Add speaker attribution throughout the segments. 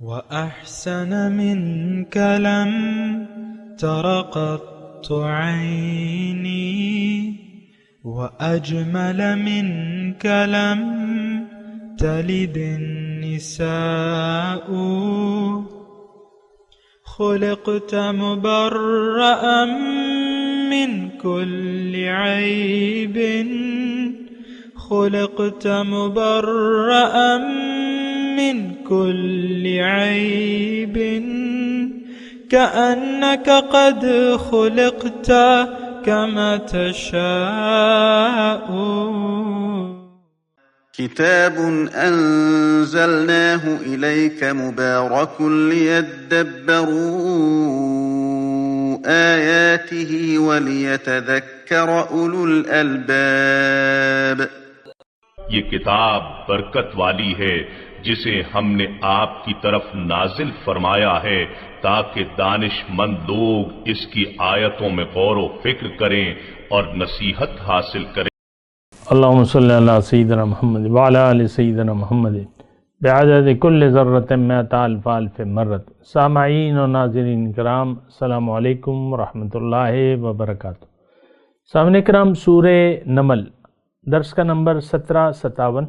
Speaker 1: وأحسن منك لم تر قط عيني وأجمل منك لم تلد النساء خلقت مبرأ من كل عيب خلقت مبرأ من كل عيب كأنك قد خلقت كما تشاء.
Speaker 2: كتاب أنزلناه إليك مبارك ليدبروا آياته وليتذكر أولو الألباب.
Speaker 3: یہ کتاب برکت والی ہے جسے ہم نے آپ کی طرف نازل فرمایا ہے تاکہ دانش مند لوگ اس کی آیتوں میں غور و فکر کریں اور نصیحت حاصل کریں.
Speaker 4: اللہم صلی علی سیدنا محمد وعلی آل سیدنا محمد بعدد کل ذرۃ مئۃ الف الف مرۃ. سامعین و ناظرین کرام، السلام علیکم ورحمۃ اللہ وبرکاتہ. سامعین کرام، سورہ نمل درس کا نمبر 1757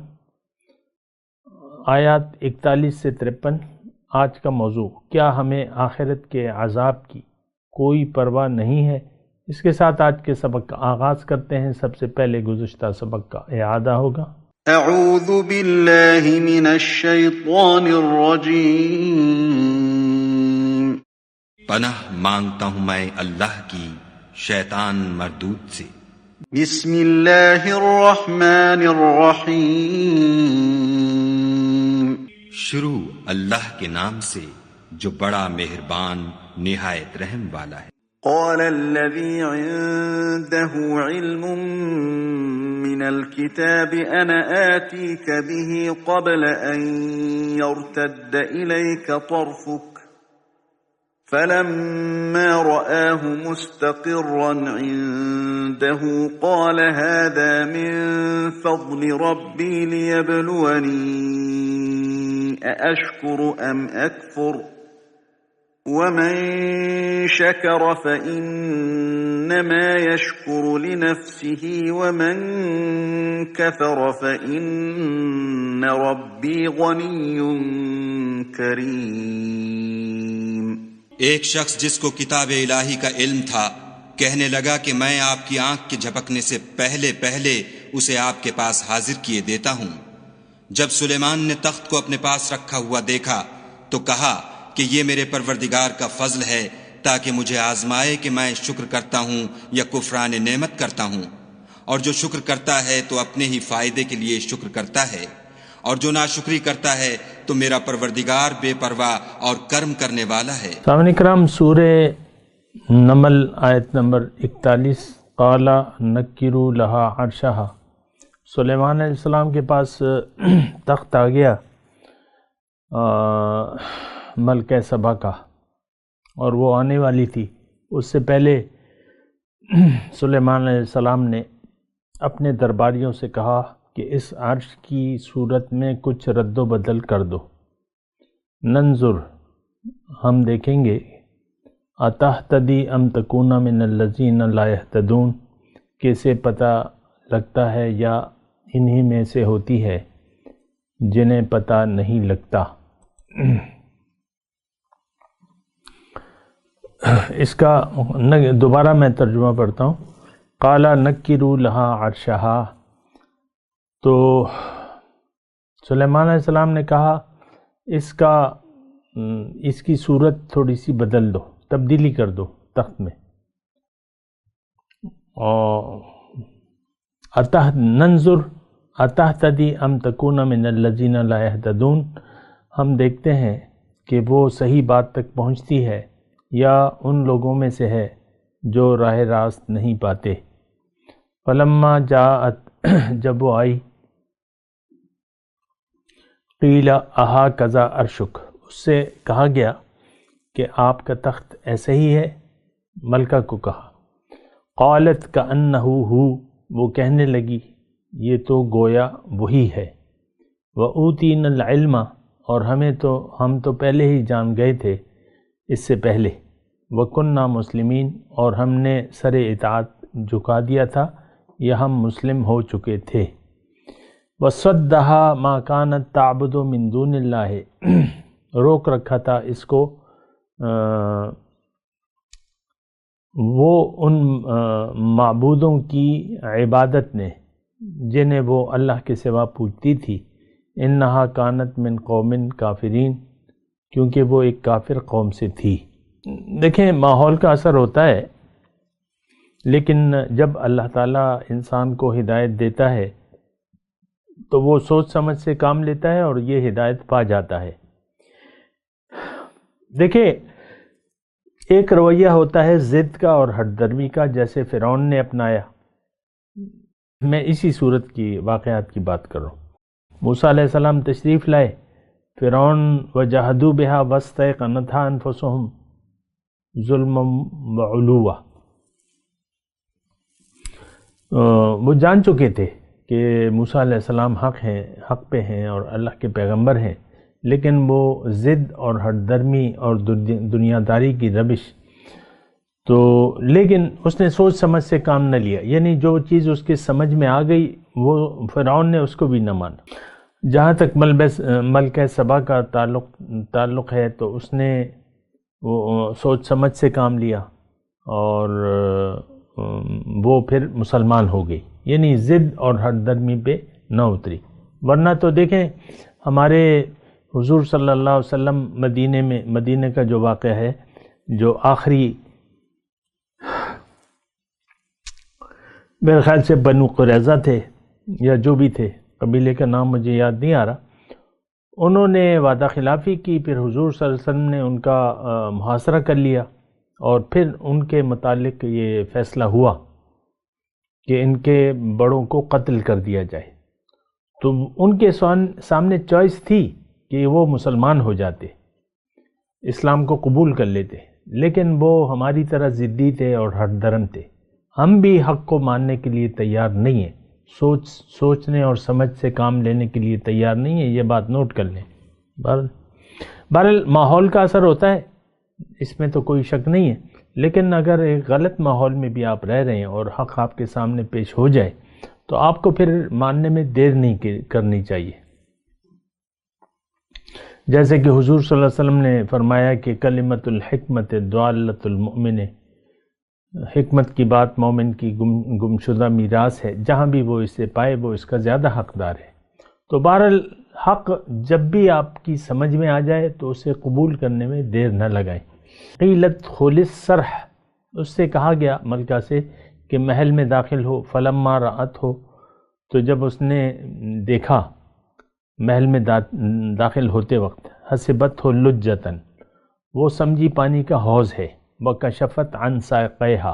Speaker 4: آیات 41 سے 53. آج کا موضوع، کیا ہمیں آخرت کے عذاب کی کوئی پرواہ نہیں ہے؟ اس کے ساتھ آج کے سبق کا آغاز کرتے ہیں. سب سے پہلے گزشتہ سبق کا اعادہ ہوگا.
Speaker 2: اعوذ باللہ من الشیطان الرجیم.
Speaker 5: پناہ مانگتا ہوں میں اللہ کی شیطان مردود سے.
Speaker 2: بسم اللہ الرحمن الرحیم.
Speaker 5: شروع اللہ کے نام سے جو بڑا مہربان نہایت رحم والا ہے.
Speaker 2: قال الذي عنده علم من الكتاب أنا آتيك به قبل أن يرتد إليك طرفك فلما رآه مستقرا عنده قال هذا من فضل ربي ليبلوني أأشكر أم أكفر ومن شكر فإنما يشكر لنفسه ومن كفر فإن ربي غني كريم.
Speaker 5: ایک شخص جس کو کتاب الہی کا علم تھا کہنے لگا کہ میں آپ کی آنکھ کے جھپکنے سے پہلے پہلے اسے آپ کے پاس حاضر کیے دیتا ہوں. جب سلیمان نے تخت کو اپنے پاس رکھا ہوا دیکھا تو کہا کہ یہ میرے پروردگار کا فضل ہے تاکہ مجھے آزمائے کہ میں شکر کرتا ہوں یا کفران نعمت کرتا ہوں. اور جو شکر کرتا ہے تو اپنے ہی فائدے کے لیے شکر کرتا ہے، اور جو ناشکری کرتا ہے تو میرا پروردگار بے پرواہ اور کرم کرنے والا ہے.
Speaker 4: سامعین کرام، سورہ نمل آیت نمبر 41. قال نکروا لها عرشها. سلیمان علیہ السلام کے پاس تخت آ گیا ملکہ سبا کا، اور وہ آنے والی تھی. اس سے پہلے سلیمان علیہ السلام نے اپنے درباریوں سے کہا کہ اس عرش کی صورت میں کچھ رد و بدل کر دو. ننظر، ہم دیکھیں گے، اتہتدی ام تکون من الذین لا یہتدون، کیسے پتہ لگتا ہے یا انہی میں سے ہوتی ہے جنہیں پتہ نہیں لگتا. اس کا دوبارہ میں ترجمہ پڑھتا ہوں. قال نکروا لها عرشها، تو سلیمان علیہ السلام نے کہا اس کی صورت تھوڑی سی بدل دو، تبدیلی کر دو تخت میں. ننظر اتہتدی ام تکون من الذین لا یہتدون، ہم دیکھتے ہیں کہ وہ صحیح بات تک پہنچتی ہے یا ان لوگوں میں سے ہے جو راہ راست نہیں پاتے. فلما جاءت، جب وہ آئی، قیل اہٰکذا عرشک، اس سے کہا گیا کہ آپ کا تخت ایسے ہی ہے. ملکہ کو کہا. قالت کأنہ ہو، وہ کہنے لگی یہ تو گویا وہی ہے. وَأُوتِينَا الْعِلْمَ، اور ہم تو پہلے ہی جان گئے تھے اس سے پہلے، وَكُنَّا مُسْلِمِينَ، اور ہم نے سر اطاعت جھکا دیا تھا یا ہم مسلم ہو چکے تھے۔ وَصَدَّهَا مَا كَانَتْ تَعْبُدُ مِن دُونِ اللَّهِ، روک رکھا تھا اس کو وہ ان معبودوں کی عبادت نے جنہیں وہ اللہ کے سوا پوجتی تھی، انہا کانت من قوم کافرین، کیونکہ وہ ایک کافر قوم سے تھی۔ دیکھیں ماحول کا اثر ہوتا ہے، لیکن جب اللہ تعالیٰ انسان کو ہدایت دیتا ہے تو وہ سوچ سمجھ سے کام لیتا ہے اور یہ ہدایت پا جاتا ہے۔ دیکھیں ایک رویہ ہوتا ہے ضد کا اور ہٹ درمی کا، جیسے فرعون نے اپنایا۔ میں اسی صورت کی واقعات کی بات کر رہا ہوں۔ موسیٰ علیہ السلام تشریف لائے، فرعون وجحدوا بها واستيقنتها انفسهم ظلما وعلوا، وہ جان چکے تھے کہ موسیٰ علیہ السلام حق پہ ہیں اور اللہ کے پیغمبر ہیں، لیکن وہ ضد اور ہٹ درمی اور دنیا داری کی روش، تو لیکن اس نے سوچ سمجھ سے کام نہ لیا، یعنی جو چیز اس کے سمجھ میں آ گئی وہ فرعون نے اس کو بھی نہ مانا۔ جہاں تک ملکہ سبا کا تعلق ہے تو اس نے وہ سوچ سمجھ سے کام لیا اور وہ پھر مسلمان ہو گئی، یعنی ضد اور ہٹ درمی پہ نہ اتری۔ ورنہ تو دیکھیں ہمارے حضور صلی اللہ علیہ وسلم مدینے کا جو واقعہ ہے، جو آخری میرے خیال سے بنو قریظہ تھے یا جو بھی تھے، قبیلے کا نام مجھے یاد نہیں آ رہا، انہوں نے وعدہ خلافی کی، پھر حضور صلی اللہ علیہ وسلم نے ان کا محاصرہ کر لیا اور پھر ان کے متعلق یہ فیصلہ ہوا کہ ان کے بڑوں کو قتل کر دیا جائے۔ تو ان کے سامنے چوائس تھی کہ وہ مسلمان ہو جاتے، اسلام کو قبول کر لیتے، لیکن وہ ہماری طرح ضدی تھے اور ہٹ درم تھے۔ ہم بھی حق کو ماننے کے لیے تیار نہیں ہیں، سوچنے اور سمجھ سے کام لینے کے لیے تیار نہیں ہے، یہ بات نوٹ کر لیں۔ بہرحال ماحول کا اثر ہوتا ہے، اس میں تو کوئی شک نہیں ہے، لیکن اگر ایک غلط ماحول میں بھی آپ رہ رہے ہیں اور حق آپ کے سامنے پیش ہو جائے تو آپ کو پھر ماننے میں دیر نہیں کرنی چاہیے۔ جیسے کہ حضور صلی اللہ علیہ وسلم نے فرمایا کہ کلمۃ الحکمت ضالۃ المؤمن، حکمت کی بات مومن کی گمشدہ میراث ہے، جہاں بھی وہ اسے پائے وہ اس کا زیادہ حقدار ہے۔ تو بہرحال حق جب بھی آپ کی سمجھ میں آ جائے تو اسے قبول کرنے میں دیر نہ لگائیں۔ قیلت خلص سرح، اس سے کہا گیا ملکہ سے کہ محل میں داخل ہو، فلما رأت ہو، تو جب اس نے دیکھا محل میں داخل ہوتے وقت، حسبت ہو لجتن، وہ سمجھی پانی کا حوض ہے، وکشفت عن ساقیہا،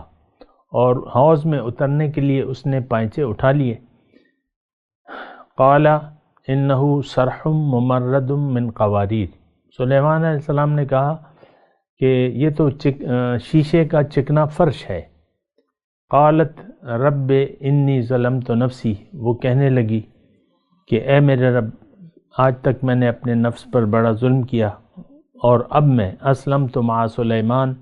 Speaker 4: اور حوض میں اترنے کے لیے اس نے پائچے اٹھا لیے۔ قال انہ صرح ممرد من قواریر، سلیمان علیہ السلام نے کہا کہ یہ تو شیشے کا چکنا فرش ہے۔ قالت رب انی ظلمت نفسی، وہ کہنے لگی کہ اے میرے رب، آج تک میں نے اپنے نفس پر بڑا ظلم کیا، اور اب میں اسلمت مع سلیمان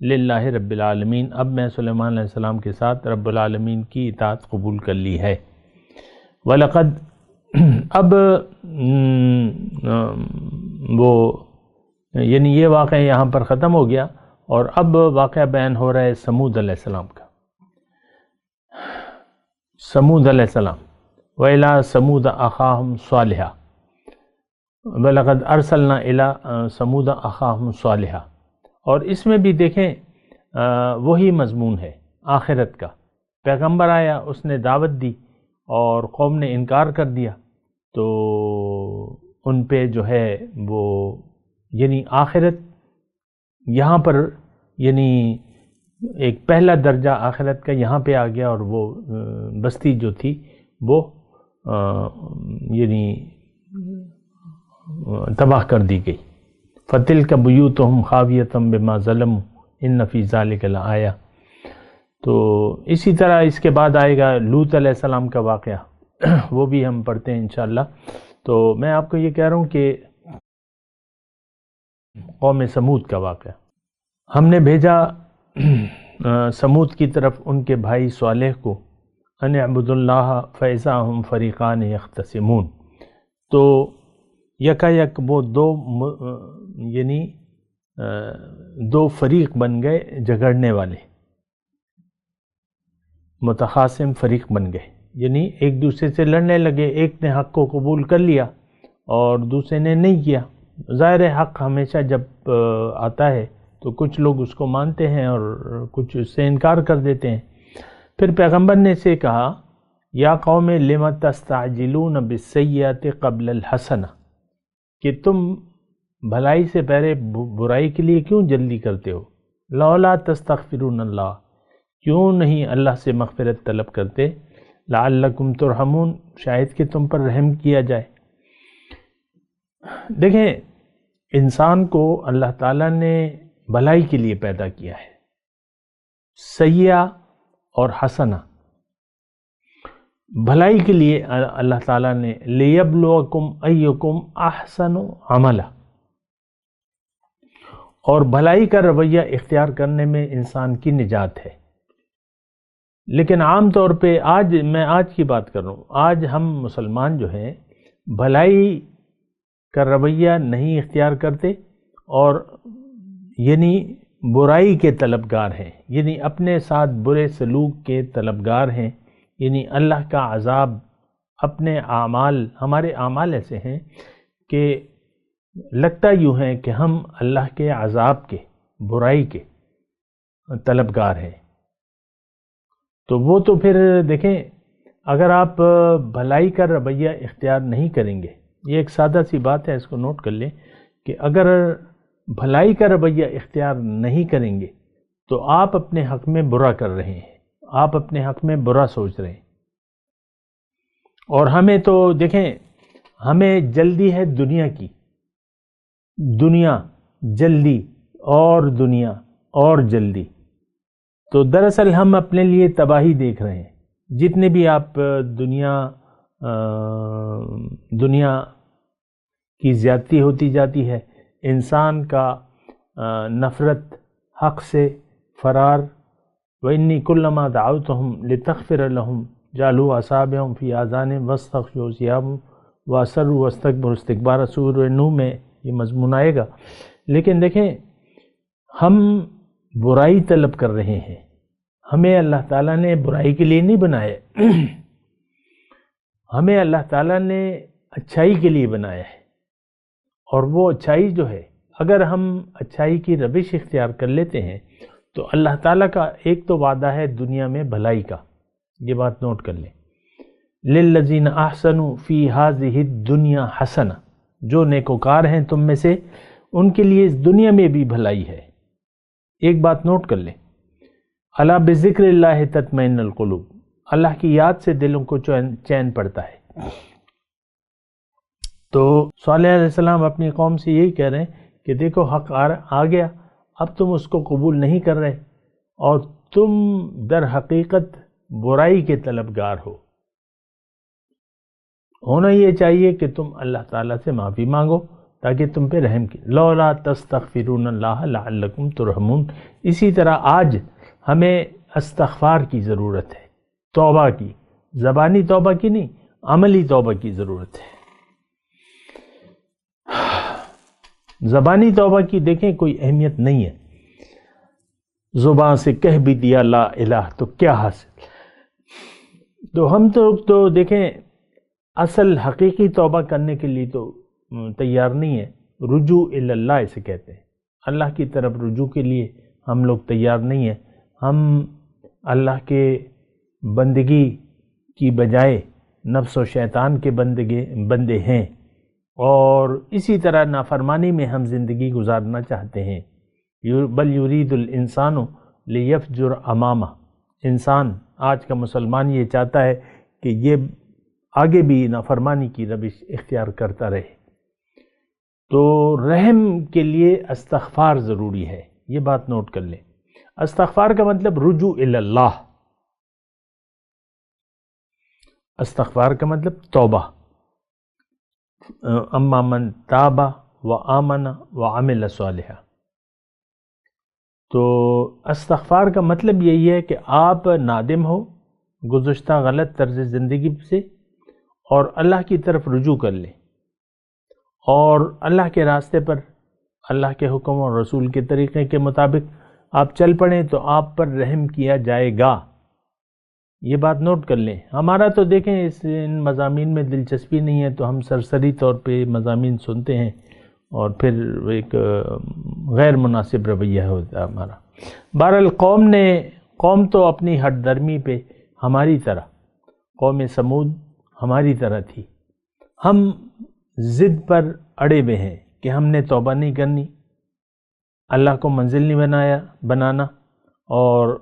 Speaker 4: للہ رب العالمین، اب میں سلیمان علیہ السلام کے ساتھ رب العالمین کی اطاعت قبول کر لی ہے۔ وَلَقَدْ، اب وہ یعنی یہ واقعہ یہاں پر ختم ہو گیا، اور اب واقعہ بیان ہو رہا ہے سمود علیہ السلام کا۔ سمود علیہ السلام، وَإِلَىٰ سَمُودَ أَخَاهُمْ صَالِحًا، وَلَقَدْ أَرْسَلْنَا إِلَىٰ سَمُودَ أَخَاهُمْ صَالِحًا، اور اس میں بھی دیکھیں وہی مضمون ہے آخرت کا۔ پیغمبر آیا، اس نے دعوت دی اور قوم نے انکار کر دیا، تو ان پہ جو ہے وہ یعنی آخرت یہاں پر یعنی ایک پہلا درجہ آخرت کا یہاں پہ آ گیا، اور وہ بستی جو تھی وہ یعنی تباہ کر دی گئی۔ فَتِلْكَ بُيُوتُهُمْ خَاوِيَةً بِمَا ظَلَمُوا إِنَّ فِي ذَلِكَ لَآيَةً۔ تو اسی طرح اس کے بعد آئے گا لوط علیہ السلام کا واقعہ، وہ بھی ہم پڑھتے ہیں انشاءاللہ۔ تو میں آپ کو یہ کہہ رہا ہوں کہ قوم سمود کا واقعہ۔ ہم نے بھیجا سمود کی طرف ان کے بھائی صالح کو، ان اعبدوا اللہ فاذا ہم فریقان یختصمون، تو یکا یک وہ دو فریق بن گئے، جھگڑنے والے، متخاصم فریق بن گئے، یعنی ایک دوسرے سے لڑنے لگے۔ ایک نے حق کو قبول کر لیا اور دوسرے نے نہیں کیا۔ ظاہر حق ہمیشہ جب آتا ہے تو کچھ لوگ اس کو مانتے ہیں اور کچھ اس سے انکار کر دیتے ہیں۔ پھر پیغمبر نے سے کہا، یا قوم لم تستعجلون بالسیئۃ قبل الحسنہ، کہ تم بھلائی سے پہلے برائی کے لیے کیوں جلدی کرتے ہو؟ لولا تستغفرون اللہ، کیوں نہیں اللہ سے مغفرت طلب کرتے؟ لعلکم ترحمون، شاید کہ تم پر رحم کیا جائے۔ دیکھیں، انسان کو اللہ تعالیٰ نے بھلائی کے لیے پیدا کیا ہے، سیئہ اور حسنہ، بھلائی کے لیے اللہ تعالیٰ نے لیبلوکم ایکم احسن عملا، اور بھلائی کا رویہ اختیار کرنے میں انسان کی نجات ہے۔ لیکن عام طور پہ میں آج کی بات کر رہا ہوں، آج ہم مسلمان جو ہیں بھلائی کا رویہ نہیں اختیار کرتے اور یعنی برائی کے طلبگار ہیں، یعنی اپنے ساتھ برے سلوک کے طلبگار ہیں، یعنی اللہ کا عذاب، اپنے اعمال، ہمارے اعمال ایسے ہیں کہ لگتا یوں ہے کہ ہم اللہ کے عذاب کے، برائی کے طلبگار ہیں۔ تو وہ تو پھر دیکھیں، اگر آپ بھلائی کا رویہ اختیار نہیں کریں گے، یہ ایک سادہ سی بات ہے، اس کو نوٹ کر لیں کہ اگر بھلائی کا رویہ اختیار نہیں کریں گے تو آپ اپنے حق میں برا کر رہے ہیں، آپ اپنے حق میں برا سوچ رہے ہیں۔ اور ہمیں تو دیکھیں، ہمیں جلدی ہے دنیا کی، دنیا جلدی اور دنیا اور جلدی، تو دراصل ہم اپنے لیے تباہی دیکھ رہے ہیں۔ جتنے بھی آپ دنیا کی زیادتی ہوتی جاتی ہے، انسان کا نفرت حق سے فرار، وَإِنِّي كُلَّمَا دَعَوْتُهُمْ لِتَغْفِرَ لَهُمْ جَعَلُوا أَصَابِعَهُمْ فِي آذَانِهِمْ وَاسْتَغْشَوْا ثِيَابَهُمْ وَأَصَرُّوا وَاسْتَكْبَرُوا اسْتِكْبَارًا، سورہ نوح میں یہ مضمون آئے گا۔ لیکن دیکھیں، ہم برائی طلب کر رہے ہیں، ہمیں اللہ تعالیٰ نے برائی کے لیے نہیں بنایا، ہمیں اللہ تعالیٰ نے اچھائی کے لیے بنایا ہے۔ اور وہ اچھائی جو ہے، اگر ہم اچھائی کی روش اختیار کر لیتے ہیں تو اللہ تعالیٰ کا ایک تو وعدہ ہے دنیا میں بھلائی کا، یہ بات نوٹ کر لیں، لِلَّذِينَ أَحْسَنُوا فِي هَذِهِ الدُّنْيَا حَسَنَةٌ، جو نیکوکار ہیں تم میں سے، ان کے لیے اس دنیا میں بھی بھلائی ہے۔ ایک بات نوٹ کر لیں، الا بذکر اللہ تطمئن القلوب، اللہ کی یاد سے دلوں کو چین پڑتا ہے۔ تو صالح علیہ السلام اپنی قوم سے یہی کہہ رہے ہیں کہ دیکھو حق آ گیا، اب تم اس کو قبول نہیں کر رہے اور تم در حقیقت برائی کے طلبگار ہو۔ ہونا یہ چاہیے کہ تم اللہ تعالیٰ سے معافی مانگو تاکہ تم پہ رحم کی، لولا تستغفرون اللہ لعلکم ترحمون۔ اسی طرح آج ہمیں استغفار کی ضرورت ہے، توبہ کی، زبانی توبہ کی نہیں، عملی توبہ کی ضرورت ہے۔ زبانی توبہ کی دیکھیں کوئی اہمیت نہیں ہے، زبان سے کہہ بھی دیا لا الہ تو کیا حاصل۔ تو ہم تو دیکھیں اصل حقیقی توبہ کرنے کے لیے تو تیار نہیں ہے، رجوع الی اللہ اسے کہتے ہیں، اللہ کی طرف رجوع کے لیے ہم لوگ تیار نہیں ہیں۔ ہم اللہ کے بندگی کی بجائے نفس و شیطان کے بندے ہیں، اور اسی طرح نافرمانی میں ہم زندگی گزارنا چاہتے ہیں۔ بل یرید الانسان لیفجر امامہ، انسان آج کا مسلمان یہ چاہتا ہے کہ یہ آگے بھی نافرمانی کی روش اختیار کرتا رہے۔ تو رحم کے لیے استغفار ضروری ہے، یہ بات نوٹ کر لیں۔ استغفار کا مطلب رجوع الی اللہ، استغفار کا مطلب توبہ، اما من تاب وآمن وعمل صالحا۔ تو استغفار کا مطلب یہی ہے کہ آپ نادم ہو گزشتہ غلط طرز زندگی سے اور اللہ کی طرف رجوع کر لیں اور اللہ کے راستے پر اللہ کے حکم اور رسول کے طریقے کے مطابق آپ چل پڑیں تو آپ پر رحم کیا جائے گا۔ یہ بات نوٹ کر لیں۔ ہمارا تو دیکھیں ان مضامین میں دلچسپی نہیں ہے تو ہم سرسری طور پہ مضامین سنتے ہیں اور پھر ایک غیر مناسب رویہ ہوتا ہے ہمارا۔ بہرحال قوم تو اپنی ہٹ درمی پہ ہماری طرح، قوم سمود ہماری طرح تھی۔ ہم ضد پر اڑے ہوئے ہیں کہ ہم نے توبہ نہیں کرنی، اللہ کو منزل نہیں بنانا اور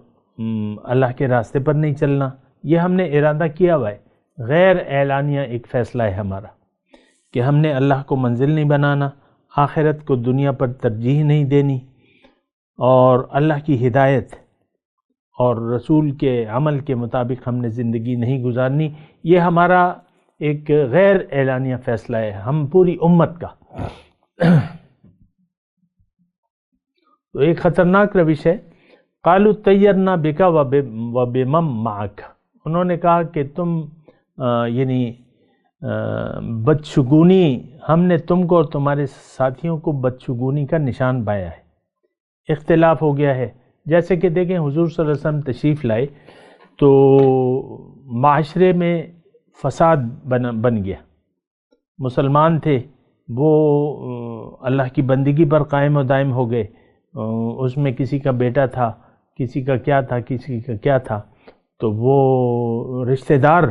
Speaker 4: اللہ کے راستے پر نہیں چلنا۔ یہ ہم نے ارادہ کیا ہوا ہے، غیر اعلانیہ ایک فیصلہ ہے ہمارا کہ ہم نے اللہ کو منزل نہیں بنانا، آخرت کو دنیا پر ترجیح نہیں دینی اور اللہ کی ہدایت اور رسول کے عمل کے مطابق ہم نے زندگی نہیں گزارنی۔ یہ ہمارا ایک غیر اعلانیہ فیصلہ ہے ہم پوری امت کا۔ تو ایک خطرناک روش ہے۔ قالوا طیرنا بک وبمن معک، انہوں نے کہا کہ تم بدشگونی، ہم نے تم کو اور تمہارے ساتھیوں کو بدشگونی کا نشان پایا ہے، اختلاف ہو گیا ہے۔ جیسے کہ دیکھیں حضور صلی اللہ علیہ وسلم تشریف لائے تو معاشرے میں فساد بن گیا، مسلمان تھے وہ اللہ کی بندگی پر قائم و دائم ہو گئے، اس میں کسی کا بیٹا تھا، کسی کا کیا تھا، کسی کا کیا تھا، تو وہ رشتہ دار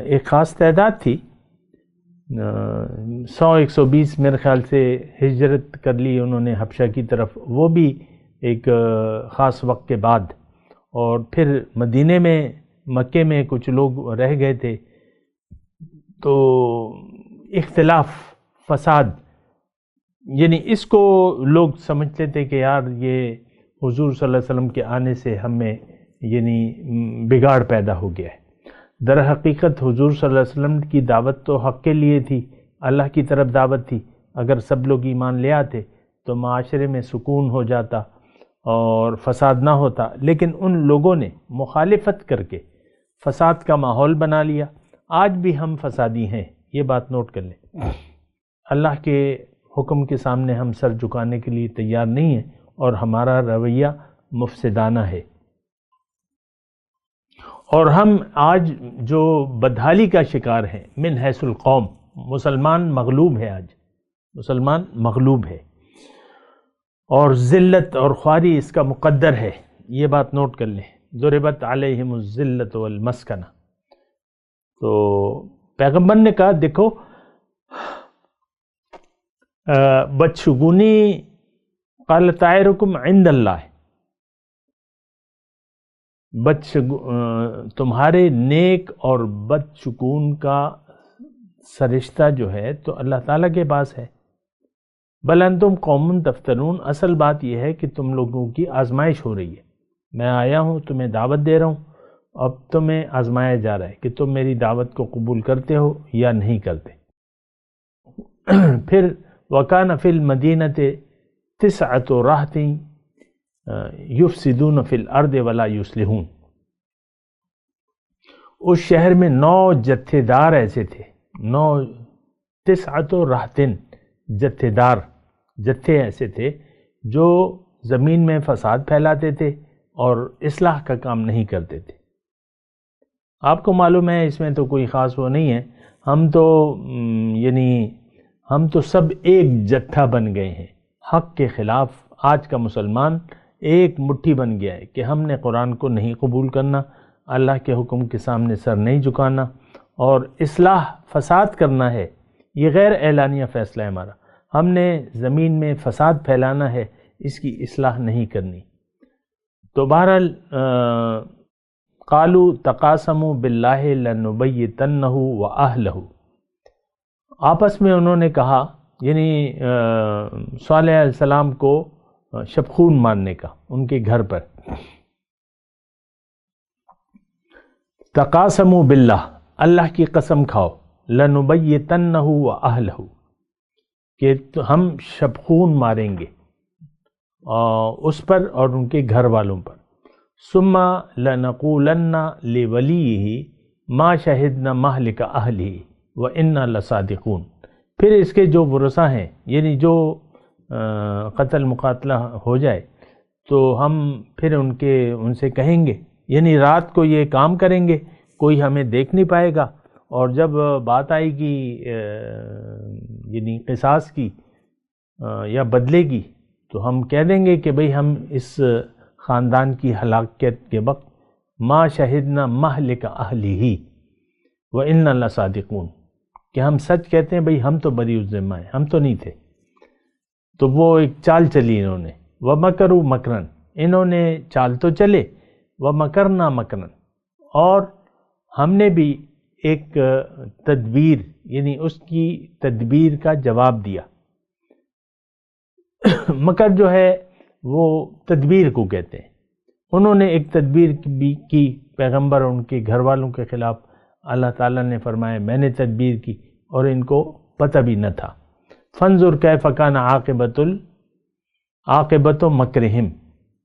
Speaker 4: ایک خاص تعداد تھی، 100-120 میرے خیال سے ہجرت کر لی انہوں نے حبشہ کی طرف، وہ بھی ایک خاص وقت کے بعد، اور پھر مدینے میں مکے میں کچھ لوگ رہ گئے تھے، تو اختلاف، فساد، اس کو لوگ سمجھتے تھے کہ یار یہ حضور صلی اللہ علیہ وسلم کے آنے سے ہمیں بگاڑ پیدا ہو گیا ہے۔ در حقیقت حضور صلی اللہ علیہ وسلم کی دعوت تو حق کے لیے تھی، اللہ کی طرف دعوت تھی، اگر سب لوگ ایمان لے آتے تو معاشرے میں سکون ہو جاتا اور فساد نہ ہوتا، لیکن ان لوگوں نے مخالفت کر کے فساد کا ماحول بنا لیا۔ آج بھی ہم فسادی ہیں، یہ بات نوٹ کر لیں۔ اللہ کے حکم کے سامنے ہم سر جھکانے کے لیے تیار نہیں ہیں اور ہمارا رویہ مفسدانہ ہے، اور ہم آج جو بدحالی کا شکار ہیں من حیث القوم، مسلمان مغلوب ہے، آج مسلمان مغلوب ہے اور ذلت اور خواری اس کا مقدر ہے، یہ بات نوٹ کر لیں۔ ضربت علیہم الذلۃ والمسکنہ، تو پیغمبر نے کہا دیکھو بدشگونی قال طائرکم عند اللہ، تمہارے نیک اور بدشگون کا سرشتہ جو ہے تو اللہ تعالیٰ کے پاس ہے۔ بل انتم قوم تفتنون، اصل بات یہ ہے کہ تم لوگوں کی آزمائش ہو رہی ہے، میں آیا ہوں تمہیں دعوت دے رہا ہوں، اب تمہیں آزمایا جا رہا ہے کہ تم میری دعوت کو قبول کرتے ہو یا نہیں کرتے۔ پھر وَكَانَ فِي الْمَدِينَةِ 9 رَهْطٍ يُفْسِدُونَ فِي الْأَرْضِ وَلَا يُصْلِحُونَ، اس شہر میں 9 جتھے دار ایسے تھے، 9 رَهْطٍ جتھے ایسے تھے جو زمین میں فساد پھیلاتے تھے اور اصلاح کا کام نہیں کرتے تھے۔ آپ کو معلوم ہے اس میں تو کوئی خاص وہ نہیں ہے، ہم تو سب ایک جتھا بن گئے ہیں حق کے خلاف۔ آج کا مسلمان ایک مٹھی بن گیا ہے کہ ہم نے قرآن کو نہیں قبول کرنا، اللہ کے حکم کے سامنے سر نہیں جھکانا اور اصلاح فساد کرنا ہے، یہ غیر اعلانیہ فیصلہ ہے ہمارا۔ ہم نے زمین میں فساد پھیلانا ہے، اس کی اصلاح نہیں کرنی۔ تو بہرحال قالوا تقاسموا باللہ لنبیتنہ واہلہ، آپس میں انہوں نے کہا، صالح علیہ السلام کو شبخون مارنے کا ان کے گھر پر۔ تقاسموا باللہ، اللہ کی قسم کھاؤ، لنبیتنہ واہلہ، کہ ہم شبخون ماریں گے اس پر اور ان کے گھر والوں پر. ثم لنقولن لولیہ ما شہدنا مہلک اہلہ وإنا لصادقون. پھر اس کے جو ورثاء ہیں، یعنی جو قتل مقاتلہ ہو جائے تو ہم پھر ان سے کہیں گے، یعنی رات کو یہ کام کریں گے، کوئی ہمیں دیکھ نہیں پائے گا، اور جب بات آئے گی یعنی قصاص کی یا بدلے کی تو ہم کہہ دیں گے کہ بھئی ہم اس خاندان کی ہلاکت کے وقت ما شہدنا مہلک اہلہ وإنا لصادقون، کہ ہم سچ کہتے ہیں بھئی ہم تو بری الذمہ ہیں، ہم تو نہیں تھے. تو وہ ایک چال چلی انہوں نے. وَمَكَرُوا مَكْرًا، انہوں نے چال تو چلے. وَمَكَرْنَا مَكْرًا، اور ہم نے بھی ایک تدبیر، یعنی اس کی تدبیر کا جواب دیا. مکر جو ہے وہ تدبیر کو کہتے ہیں. انہوں نے ایک تدبیر بھی کی پیغمبر اور ان کے گھر والوں کے خلاف. اللہ تعالیٰ نے فرمایا میں نے تدبیر کی اور ان کو پتہ بھی نہ تھا. فانظر کیف کان عاقبۃ مکرہم،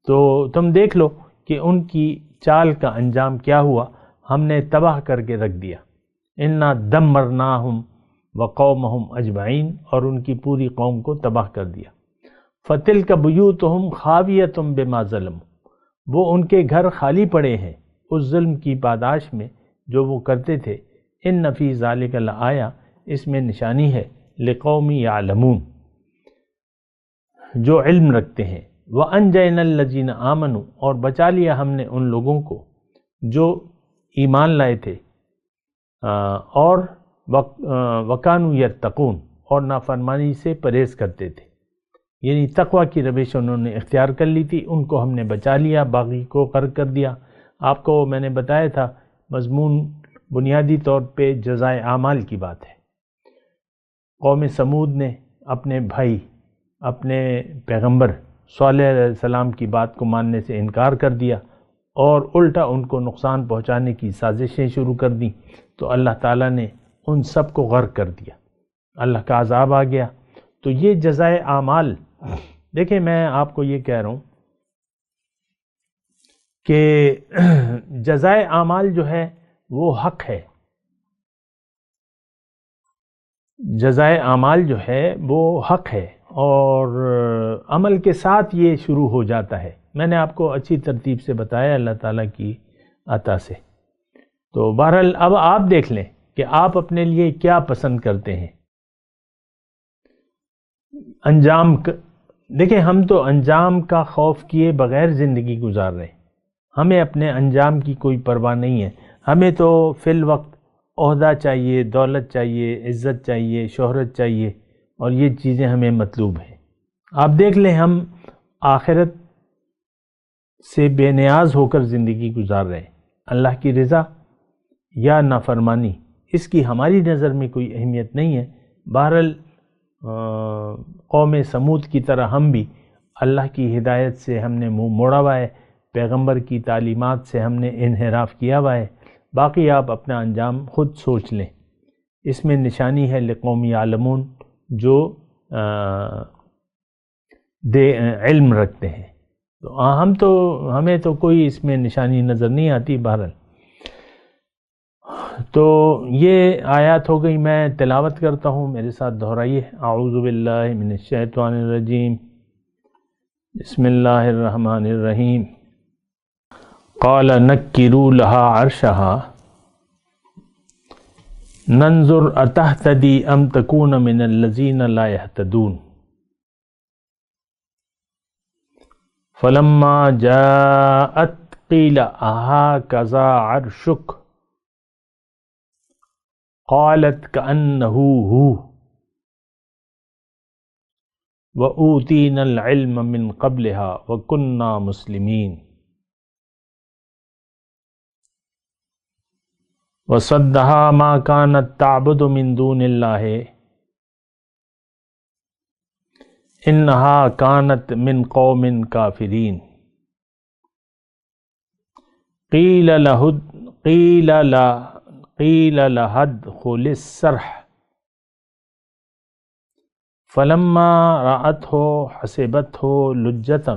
Speaker 4: تو تم دیکھ لو کہ ان کی چال کا انجام کیا ہوا، ہم نے تباہ کر کے رکھ دیا. انا دمرناہم وقومہم اجمعین، اور ان کی پوری قوم کو تباہ کر دیا. فتلک بیوتہم خاویۃ بما ظلموا، وہ ان کے گھر خالی پڑے ہیں اس ظلم کی پاداش میں جو وہ کرتے تھے. ان فی ذالک لآیہ، اس میں نشانی ہے لقوم یعلمون، جو علم رکھتے ہیں. وانجینا الذین آمنوا، اور بچا لیا ہم نے ان لوگوں کو جو ایمان لائے تھے اور وکانوا یتقون، اور نافرمانی سے پرہیز کرتے تھے. یعنی تقوی کی روش انہوں نے اختیار کر لی تھی، ان کو ہم نے بچا لیا، باقی کو غرق کر دیا. آپ کو میں نے بتایا تھا مضمون بنیادی طور پہ جزائے اعمال کی بات ہے. قوم سمود نے اپنے بھائی، اپنے پیغمبر صالح علیہ السلام کی بات کو ماننے سے انکار کر دیا اور الٹا ان کو نقصان پہنچانے کی سازشیں شروع کر دیں، تو اللہ تعالیٰ نے ان سب کو غرق کر دیا، اللہ کا عذاب آ گیا. تو یہ جزائے اعمال، دیکھیں میں آپ کو یہ کہہ رہا ہوں کہ جزائے اعمال جو ہے وہ حق ہے. جزائے اعمال جو ہے وہ حق ہے اور عمل کے ساتھ یہ شروع ہو جاتا ہے. میں نے آپ کو اچھی ترتیب سے بتایا اللہ تعالیٰ کی عطا سے. تو بہرحال اب آپ دیکھ لیں کہ آپ اپنے لیے کیا پسند کرتے ہیں. انجام دیکھیں، ہم تو انجام کا خوف کیے بغیر زندگی گزار رہے ہیں. ہمیں اپنے انجام کی کوئی پرواہ نہیں ہے. ہمیں تو فی الوقت عہدہ چاہیے، دولت چاہیے، عزت چاہیے، شہرت چاہیے، اور یہ چیزیں ہمیں مطلوب ہیں. آپ دیکھ لیں ہم آخرت سے بے نیاز ہو کر زندگی گزار رہے ہیں. اللہ کی رضا یا نافرمانی، اس کی ہماری نظر میں کوئی اہمیت نہیں ہے. بہرحال قوم سمود کی طرح ہم بھی اللہ کی ہدایت سے ہم نے منہ موڑا ہوا ہے، پیغمبر کی تعلیمات سے ہم نے انحراف کیا ہوا ہے. باقی آپ اپنا انجام خود سوچ لیں. اس میں نشانی ہے لقوم یعلمون، جو علم رکھتے ہیں. تو ہمیں تو کوئی اس میں نشانی نظر نہیں آتی. بہرحال تو یہ آیات ہو گئی، میں تلاوت کرتا ہوں، میرے ساتھ دہرائیے. اعوذ باللہ من الشیطان الرجیم، بسم اللہ الرحمن الرحیم. قال نکروا لها عرشها ننظر اتهتدی ام تکون من الذین لا يهتدون. فلما جاءت قیل اهكذا عرشک قالت كأنه هو وأوتينا العلم من قبلها وكنا مسلمين. وصدها ما كانت تعبد من دون الله إنها كانت من قوم كافرين. قيل لها ادخل الصرح فلما رأته حسبته لجة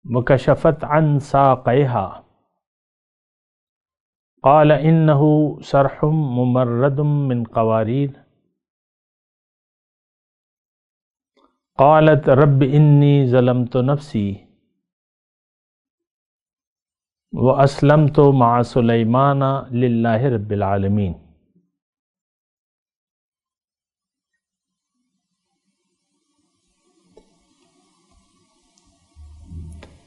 Speaker 4: وكشفت عن ساقيها قال إنه سرح ممرد من قوارير قالت رب إني ظلمت نفسي وأسلمت مع سليمان لله رب العالمين.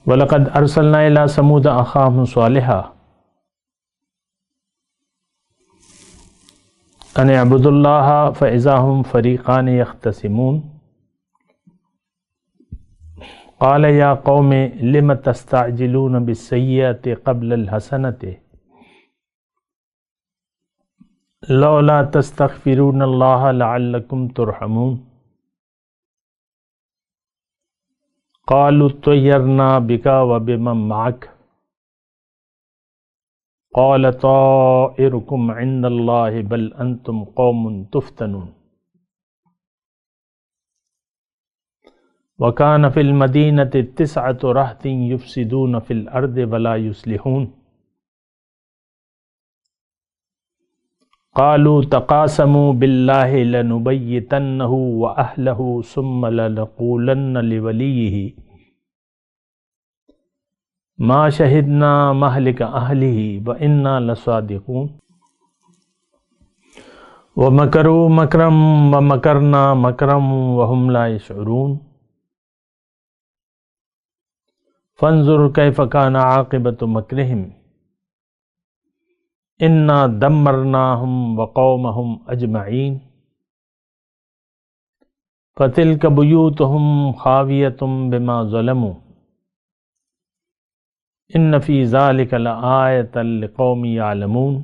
Speaker 4: وَلَقَدْ أَرْسَلْنَا إِلَى ثَمُودَ أَخَاهُمْ صَالِحًا أَنِ اعْبُدُوا اللَّهَ فَإِذَا هُمْ فَرِيقَانِ يَخْتَصِمُونَ قَالَ يَا قَوْمِ لِمَ تَسْتَعْجِلُونَ بِالسَّيِّئَةِ قَبْلَ الْحَسَنَةِ لَوْلَا تَسْتَغْفِرُونَ اللَّهَ لَعَلَّكُمْ تُرْحَمُونَ قالوا اطيرنا بك وبمن معك قال طائركم عند الله بل أنتم قوم تفتنون. وكان في المدينة 9 رهط يفسدون في الأرض ولا يصلحون قالوا تقاسموا بالله لنبيتنه وأهله ثم لنقولن لوليه ما شهدنا مهلك أهله وإنا لصادقون. ومكروا مكرا ومكرنا مكرا وهم لا يشعرون فانظر كيف كان عاقبة مكرهم انا دمرناهم وقومهم اجمعین فتلك بيوتهم خاوية بما ظلموا ان في ذلك لآية لقوم يعلمون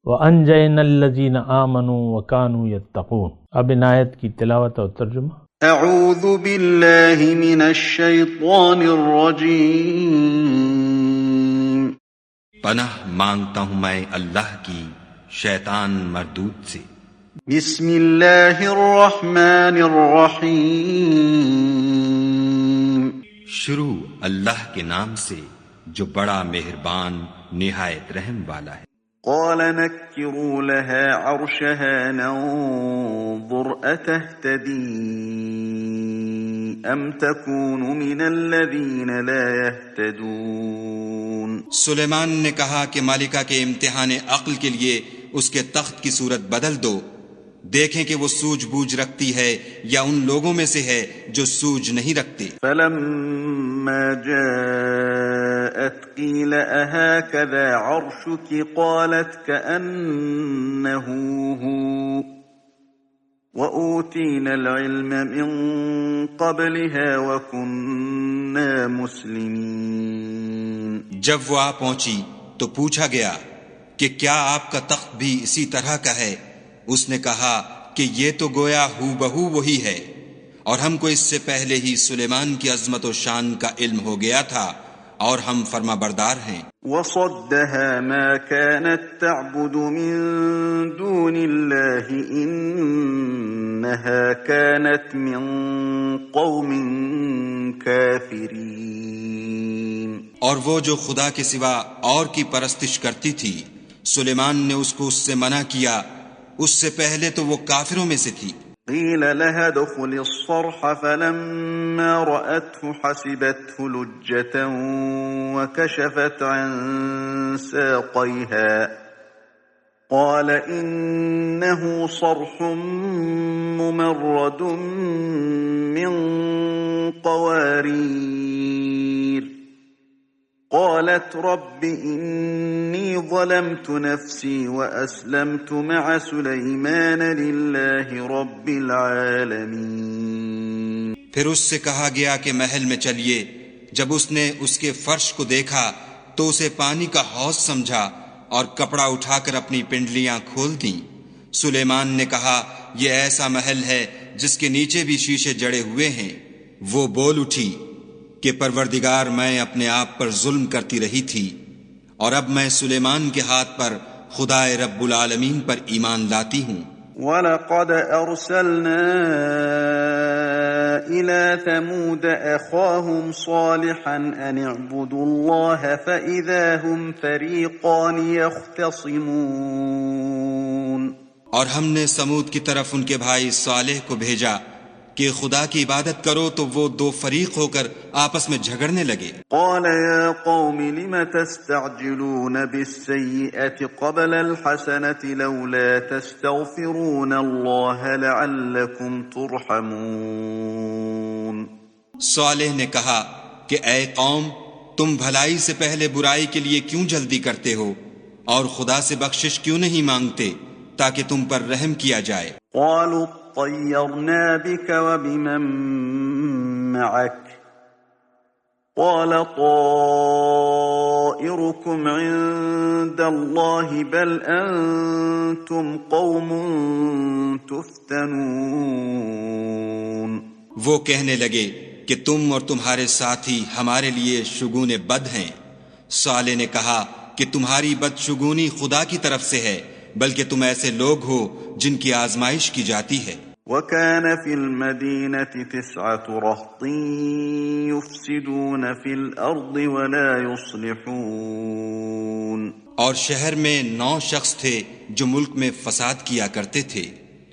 Speaker 4: وانجينا الذين آمنوا وكانوا يتقون. اب ان آیت کی تلاوت اور ترجمہ.
Speaker 2: اعوذ باللہ من الشیطان الرجیم.
Speaker 5: پناہ مانگتا ہوں میں اللہ کی شیطان مردود سے.
Speaker 2: بسم اللہ الرحمن الرحیم.
Speaker 5: شروع اللہ کے نام سے جو بڑا مہربان نہایت رحم والا ہے.
Speaker 2: قال نكروا لها عرشها ننظر أتهتدي أم تكون من الذين لا يهتدون.
Speaker 5: سلیمان نے کہا کہ مالکہ کے امتحان عقل کے لیے اس کے تخت کی صورت بدل دو، دیکھیں کہ وہ سوجھ بوجھ رکھتی ہے یا ان لوگوں میں سے ہے جو سوجھ نہیں رکھتے.
Speaker 2: فلما جاءت قيل أهكذا عرشك قالت كأنه هو وأوتينا العلم من قبلها وكنا مسلمين.
Speaker 5: جب وہ آ پہنچی تو پوچھا گیا کہ کیا آپ کا تخت بھی اسی طرح کا ہے؟ اس نے کہا کہ یہ تو گویا ہو بہو وہی ہے، اور ہم کو اس سے پہلے ہی سلیمان کی عظمت و شان کا علم ہو گیا تھا اور ہم فرما بردار ہیں.
Speaker 2: وصدها ما كانت تعبد من دون الله إنها كانت من قوم كافرين.
Speaker 5: اور وہ جو خدا کے سوا اور کی پرستش کرتی تھی، سلیمان نے اس کو اس سے منع کیا، اس سے پہلے تو وہ کافروں میں سے تھی.
Speaker 2: قيل لها ادخل الصرح فلما رأته حسبته لجة وكشفت عن ساقيها قال إنه صرح ممرد من قوارير قالت رب إني ظلمت نفسي وأسلمت مع سليمان لله رب العالمين.
Speaker 5: پھر اس سے کہا گیا کہ محل میں چلیے. جب اس نے اس کے فرش کو دیکھا تو اسے پانی کا حوض سمجھا اور کپڑا اٹھا کر اپنی پنڈلیاں کھول دیں. سلیمان نے کہا یہ ایسا محل ہے جس کے نیچے بھی شیشے جڑے ہوئے ہیں. وہ بول اٹھی کہ پروردگار میں اپنے آپ پر ظلم کرتی رہی تھی، اور اب میں سلیمان کے ہاتھ پر خدائے رب العالمین پر ایمان لاتی ہوں.
Speaker 2: وَلَقَدْ أَرْسَلْنَا إِلَى ثَمُودَ أَخَاهُمْ صَالِحًا أَنِ اعْبُدُوا اللَّهَ فَإِذَا هُمْ فَرِيقَانِ يَخْتَصِمُونَ۔
Speaker 5: اور ہم نے سمود کی طرف ان کے بھائی صالح کو بھیجا کہ خدا کی عبادت کرو تو وہ دو فریق ہو کر آپس میں جھگڑنے لگے۔
Speaker 2: قال يا قوم لم تستعجلون بالسيئة قبل الحسنة لولا تستغفرون الله لعلكم ترحمون۔
Speaker 5: صالح نے کہا کہ اے قوم، تم بھلائی سے پہلے برائی کے لیے کیوں جلدی کرتے ہو اور خدا سے بخشش کیوں نہیں مانگتے تاکہ تم پر رحم کیا جائے۔
Speaker 2: قالوا طيرنا بك وبمن معك قال طائركم عند الله بل أنتم قوم تفتنون۔
Speaker 5: وہ کہنے لگے کہ تم اور تمہارے ساتھی ہمارے لیے شگون بد ہیں۔ صالح نے کہا کہ تمہاری بدشگونی خدا کی طرف سے ہے، بلکہ تم ایسے لوگ ہو جن کی آزمائش کی جاتی ہے۔
Speaker 2: وَكَانَ فِي الْمَدِينَةِ 9 رَهْطٍ يُفْسِدُونَ فِي الْأَرْضِ وَلَا يُصْلِحُونَ۔
Speaker 5: اور شہر میں 9 شخص تھے جو ملک میں فساد کیا کرتے تھے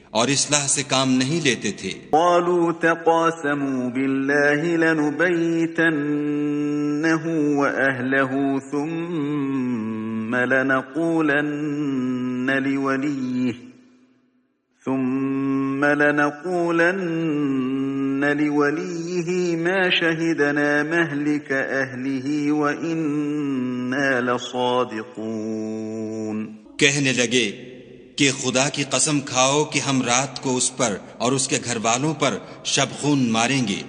Speaker 5: اور اصلاح سے کام نہیں لیتے تھے۔
Speaker 2: قالوا تقاسموا بالله لنبيتنه وأهله ثم لنقولن لوليه ما شهدنا مهلك أهله وإنا لصادقون۔
Speaker 5: کہنے لگے کہ خدا کی قسم کھاؤ کہ ہم رات کو اس پر اور اس کے گھر والوں پر شبخون ماریں گے،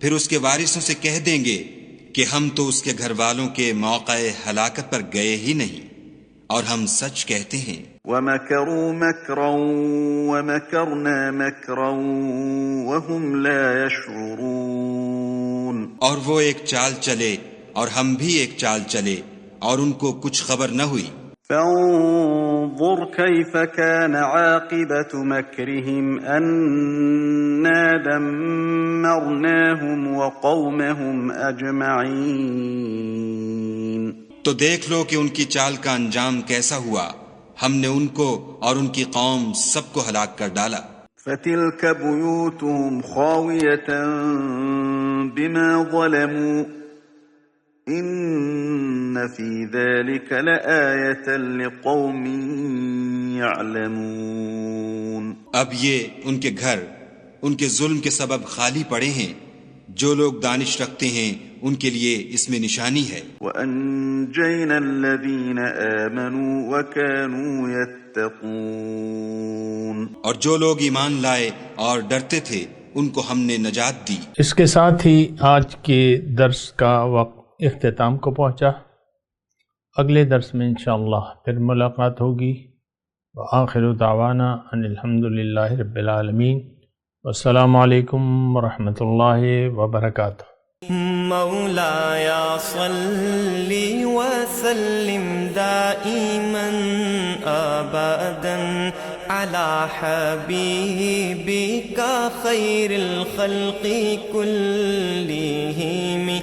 Speaker 5: پھر اس کے وارثوں سے کہہ دیں گے کہ ہم تو اس کے گھر والوں کے موقع ہلاکت پر گئے ہی نہیں، اور ہم سچ کہتے ہیں۔
Speaker 2: وَمَكَرُوا مَكْرًا وَمَكَرْنَا مَكْرًا وَهُمْ لَا يَشْعُرُونَ۔
Speaker 5: اور وہ ایک چال چلے اور ہم بھی ایک چال چلے اور ان کو کچھ خبر نہ ہوئی۔
Speaker 2: فانظر كيف كان عاقبة مكرهم أنا دمرناهم وقومهم أجمعين۔
Speaker 5: تو دیکھ لو کہ ان کی چال کا انجام کیسا ہوا، ہم نے ان کو اور ان کی قوم سب کو ہلاک کر ڈالا۔
Speaker 2: فتلك بيوتهم خاوية بما ظلموا إن في ذلك لآية لقوم يعلمون۔
Speaker 5: اب یہ ان کے گھر ان کے ظلم کے سبب خالی پڑے ہیں، جو لوگ دانش رکھتے ہیں ان کے لیے اس میں نشانی ہے۔
Speaker 2: وَأَنجَيْنَا الَّذِينَ آمَنُوا وَكَانُوا يَتَّقُونَ۔
Speaker 5: اور جو لوگ ایمان لائے اور ڈرتے تھے ان کو ہم نے نجات دی۔
Speaker 4: اس کے ساتھ ہی آج کے درس کا وقت اختتام کو پہنچا۔ اگلے درس میں انشاءاللہ پھر ملاقات ہوگی۔ وآخر دعوانا ان الحمدللہ رب العالمین، والسلام علیکم ورحمۃ اللہ وبرکاتہ۔
Speaker 1: مولاي صل وسلم دائما ابدا على حبيبك خير الخلق كلهم